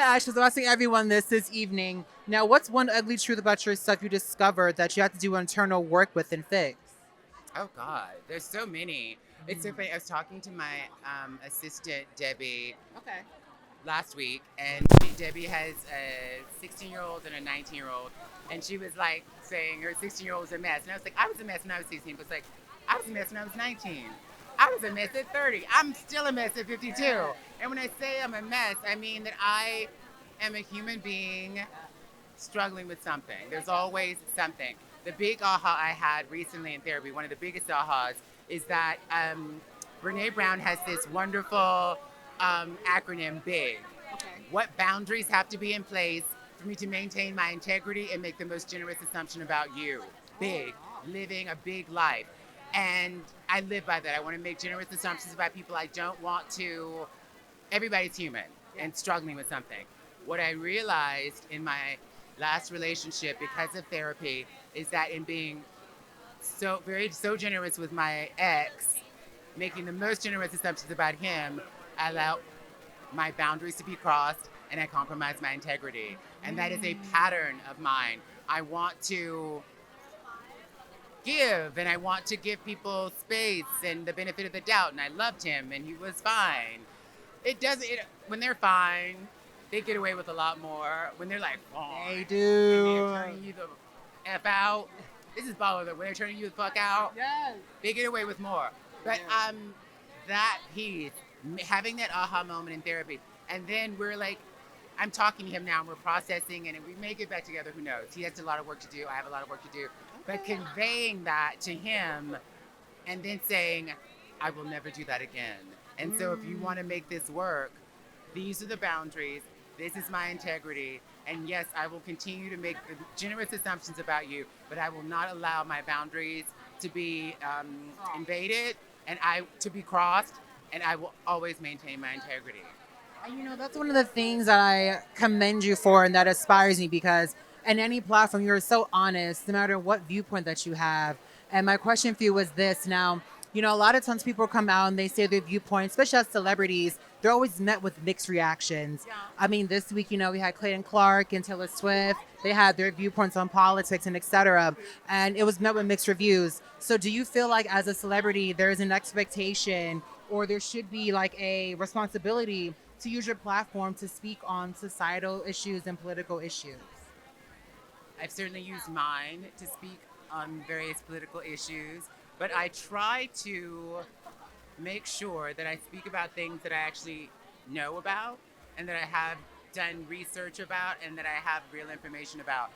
to ask you, I was asking everyone this evening. Now, what's one ugly truth about yourself you discovered that you have to do internal work with and fix? Oh God, there's so many. It's so funny. I was talking to my assistant Debbie Okay. last week, and Debbie has a 16-year-old and a 19-year-old, and she was like saying her 16-year-old was a mess, and I was like, I was a mess when I was 16. But it's like, I was a mess when I was 19. I was a mess at 30. I'm still a mess at 52. And when I say I'm a mess, I mean that I am a human being struggling with something. There's always something. The big aha I had recently in therapy, one of the biggest ahas, is that Brene Brown has this wonderful acronym, BIG. Okay. What boundaries have to be in place for me to maintain my integrity and make the most generous assumption about you? Big, living a big life. And I live by that. I want to make generous assumptions about people. I don't want to. Everybody's human and struggling with something. What I realized in my last relationship because of therapy is that in being so generous with my ex, making the most generous assumptions about him, I allow my boundaries to be crossed and I compromise my integrity. And that is a pattern of mine. I want to give and I want to give people space and the benefit of the doubt. And I loved him and he was fine. It doesn't, when they're fine, they get away with a lot more. When they're like, fine, They and they're do. turning you the F out. This is BallerAlert. When they're turning you the fuck out, Yes. they get away with more. But that piece, having that aha moment in therapy, and then we're like, I'm talking to him now, and we're processing, and we may get back together. Who knows? He has a lot of work to do. I have a lot of work to do. But conveying that to him, and then saying, I will never do that again. And so, if you want to make this work, these are the boundaries. This is my integrity. And yes, I will continue to make the generous assumptions about you, but I will not allow my boundaries to be invaded and to be crossed. And I will always maintain my integrity. And that's one of the things that I commend you for and that inspires me because in any platform, you're so honest, no matter what viewpoint that you have. And my question for you was this now, a lot of times people come out and they say their viewpoint, especially as celebrities, they're always met with mixed reactions. Yeah. I mean, this week, we had Clayton Clark and Taylor Swift. They had their viewpoints on politics and et cetera. And it was met with mixed reviews. So do you feel like as a celebrity, there's an expectation or there should be like a responsibility to use your platform to speak on societal issues and political issues? I've certainly used mine to speak on various political issues, but I try to make sure that I speak about things that I actually know about and that I have done research about and that I have real information about.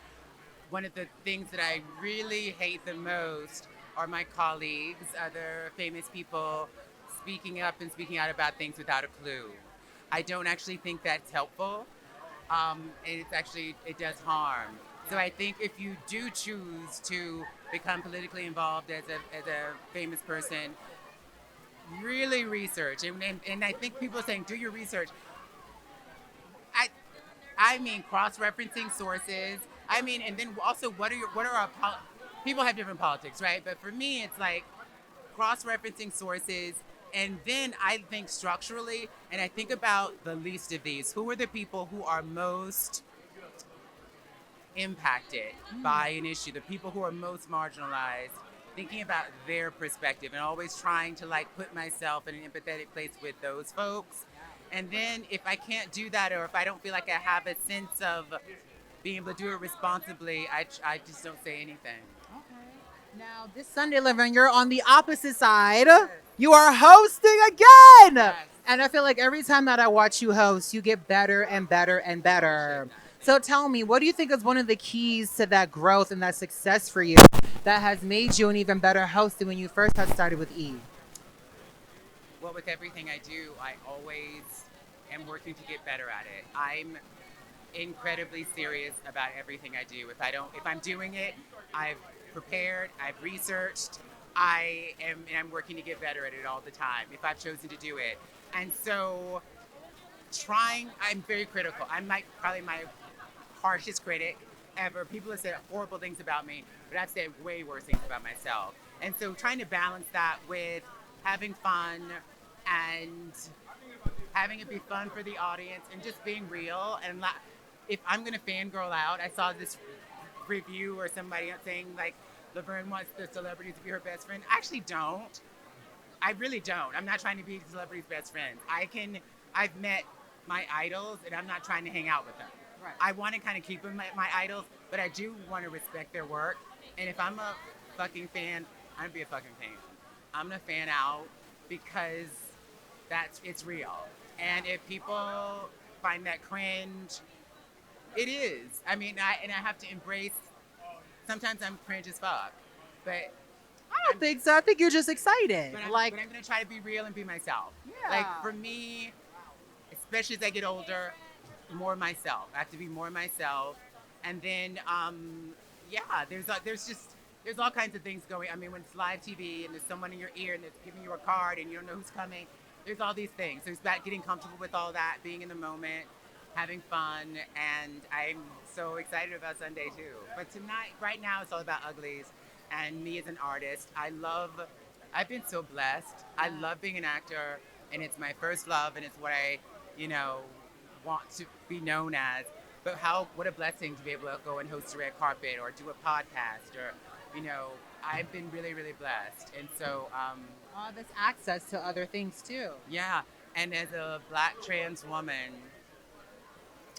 One of the things that I really hate the most are my colleagues, other famous people, speaking up and speaking out about things without a clue. I don't actually think that's helpful. It does harm. So I think if you do choose to become politically involved as a famous person, really research. And I think people are saying, do your research. I, I mean, cross-referencing sources. I mean, and then also, what are our, people have different politics, right? But for me, it's like cross-referencing sources. And then I think structurally, and I think about the least of these. Who are the people who are most impacted by an issue, the people who are most marginalized, thinking about their perspective and always trying to like put myself in an empathetic place with those folks. And then if I can't do that or if I don't feel like I have a sense of being able to do it responsibly, I just don't say anything. Now, this Sunday, Laverne, you're on the opposite side. You are hosting again. Yes. And I feel like every time that I watch you host, you get better and better and better. So tell me, what do you think is one of the keys to that growth and that success for you that has made you an even better host than when you first had started with E? Well, with everything I do, I always am working to get better at it. I'm incredibly serious about everything I do. If I'm doing it, I've prepared, I've researched, and I'm working to get better at it all the time if I've chosen to do it. And so I'm very critical. I'm probably my harshest critic ever. People have said horrible things about me, but I've said way worse things about myself. And so trying to balance that with having fun and having it be fun for the audience and just being real. And if I'm gonna fangirl out, I saw this review or somebody saying like Laverne wants the celebrity to be her best friend. I actually don't. I really don't. I'm not trying to be the celebrity's best friend. I've met my idols and I'm not trying to hang out with them. Right. I want to kind of keep them my idols, but I do want to respect their work. And if I'm a fucking fan, I'm gonna be a fucking fan. I'm gonna fan out because it's real. And if people find that cringe, it is. I mean, I have to embrace. Sometimes I'm cringe as fuck, but I don't think so. I think you're just excited. but Like, I'm gonna try to be real and be myself. yeah. Like for me, especially as I get older, more myself. I have to be more myself, and then yeah, there's all kinds of things going. I mean, when it's live TV and there's someone in your ear and it's giving you a card and you don't know who's coming, there's all these things. So it's about getting comfortable with all that, being in the moment, having fun, and I'm so excited about Sunday too. But tonight, right now, it's all about Uglies and me as an artist. I've been so blessed. I love being an actor, and it's my first love, and it's what I, you know, want to be known as. But what a blessing to be able to go and host a red carpet or do a podcast or, I've been really, really blessed. And so, this access to other things too. yeah. And as a black trans woman,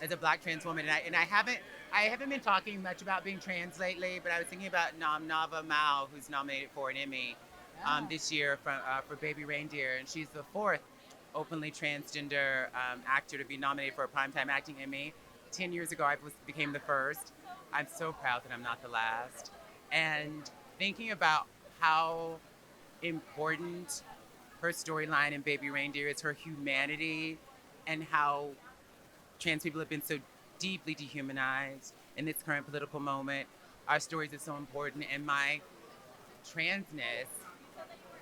and I haven't been talking much about being trans lately, but I was thinking about Nava Mao, who's nominated for an Emmy this year for Baby Reindeer, and she's the fourth openly transgender actor to be nominated for a Primetime Acting Emmy. 10 years ago, I became the first. I'm so proud that I'm not the last. And thinking about how important her storyline in Baby Reindeer is, her humanity, and how trans people have been so deeply dehumanized in this current political moment. Our stories are so important, and my transness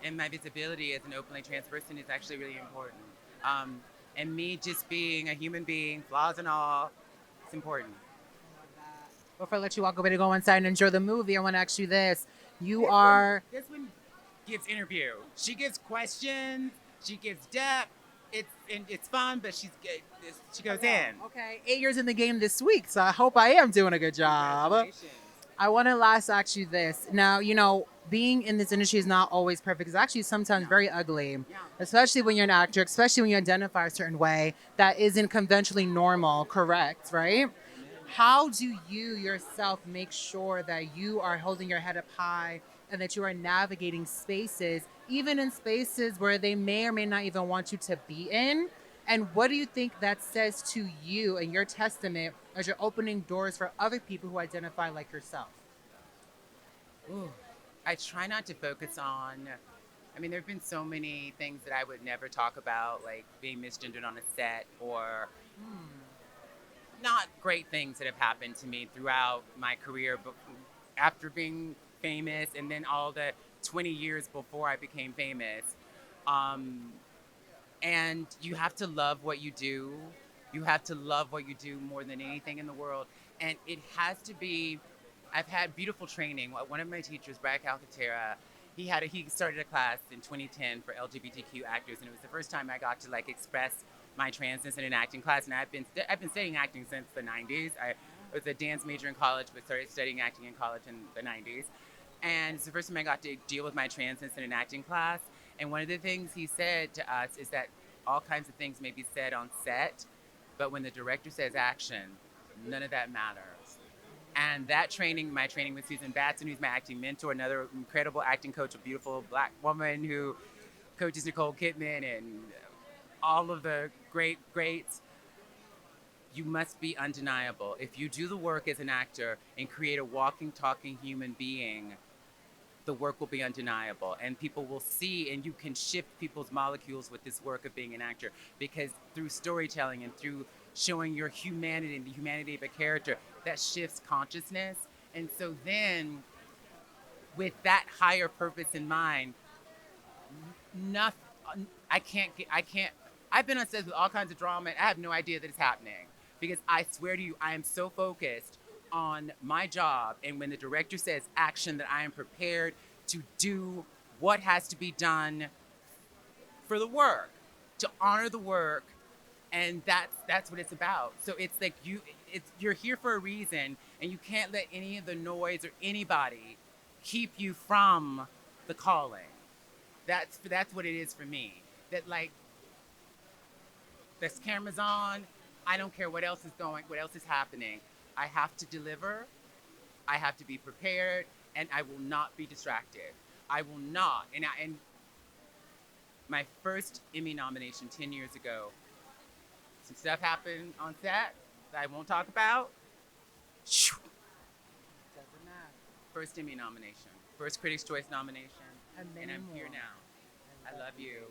and my visibility as an openly trans person is actually really important. And me just being a human being, flaws and all, it's important. Before I let you walk away to go inside and enjoy the movie, I want to ask you this. This one gives interview. She gives questions. She gives depth. It's fun, but she goes in. Okay, 8 years in the game this week, so I hope I am doing a good job. I want to last ask you this. Now, being in this industry is not always perfect. It's actually sometimes very ugly, especially when you're an actor, especially when you identify a certain way that isn't conventionally normal, correct, right? How do you yourself make sure that you are holding your head up high and that you are navigating spaces, even in spaces where they may or may not even want you to be in? And what do you think that says to you and your testament as you're opening doors for other people who identify like yourself? Ooh, I try not to focus on. I mean, there have been so many things that I would never talk about, like being misgendered on a set or not great things that have happened to me throughout my career, but after being famous and then all the 20 years before I became famous. And you have to love what you do. You have to love what you do more than anything in the world. And it has to be, I've had beautiful training. One of my teachers, Brad Calcaterra, he started a class in 2010 for LGBTQ actors, and it was the first time I got to express my transness in an acting class. And I've been studying acting since the 90s. I was a dance major in college, but started studying acting in college in the 90s. And it's the first time I got to deal with my transness in an acting class. And one of the things he said to us is that all kinds of things may be said on set, but when the director says action, none of that matters. And that training, my training with Susan Batson, who's my acting mentor, another incredible acting coach, a beautiful black woman who coaches Nicole Kidman and all of the greats, you must be undeniable. If you do the work as an actor and create a walking, talking human being, the work will be undeniable, and people will see, and you can shift people's molecules with this work of being an actor, because through storytelling and through showing your humanity and the humanity of a character, that shifts consciousness. And so then, with that higher purpose in mind, nothing, I've been on sets with all kinds of drama, and I have no idea that it's happening, because I swear to you, I am so focused on my job, and when the director says action, that I am prepared to do what has to be done for the work, to honor the work, And that's what it's about. So it's like you're here for a reason, and you can't let any of the noise or anybody keep you from the calling. That's what it is for me. That like this camera's on. I don't care what else is going, what else is happening. I have to deliver. I have to be prepared, and I will not be distracted. I will not. And my first Emmy nomination 10 years ago, some stuff happened on set that I won't talk about. Doesn't matter. First Emmy nomination, first Critics' Choice nomination, And and many I'm here more. now. I love you.